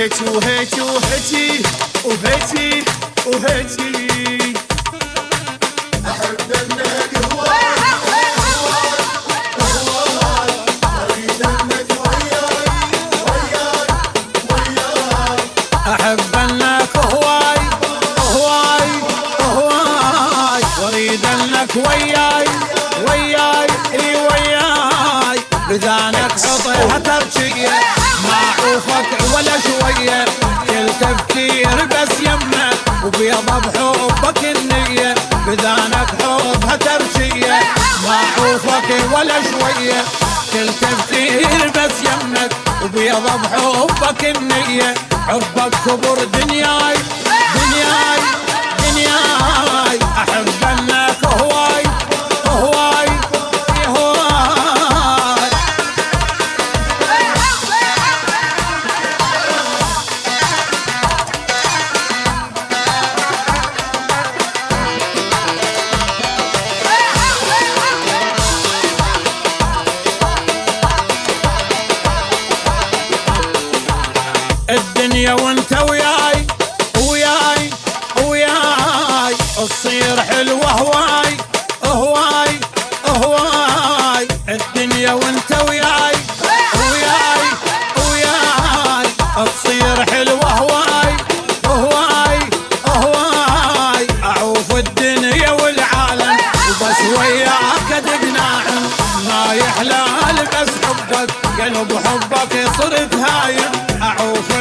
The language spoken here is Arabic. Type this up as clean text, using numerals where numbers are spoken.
وهيجي وهيجي وهيجي وهيجي وهيجي أحب أنك هواي هواي أريد أنك وياي وياي وياي أحب أنك هواي هواي هواي وأريد أنك وياي وياي إي وياي بدانك حطيها ترجية ما أعوفك ولا شوية كل تفكير بس يمك وبيض بحبك النية بدانك حبها ترجية ما أعوفك ولا شوية كل تفكير بس يمك وبيض بحبك النية حبك كبر دنياي دنياي دنياي أحب أنك هواي هواي هواي الدنيا وانت وياي وياي وياي تصير حلوة هواي هواي هواي الدنيا وانت وياي وياي وياي تصير حلوة هواي هواي هواي أعوف الدنيا والعالم وبس وياك ادق ناعم ما يحلال بس حبك قلب حبك صرت هايم أعوف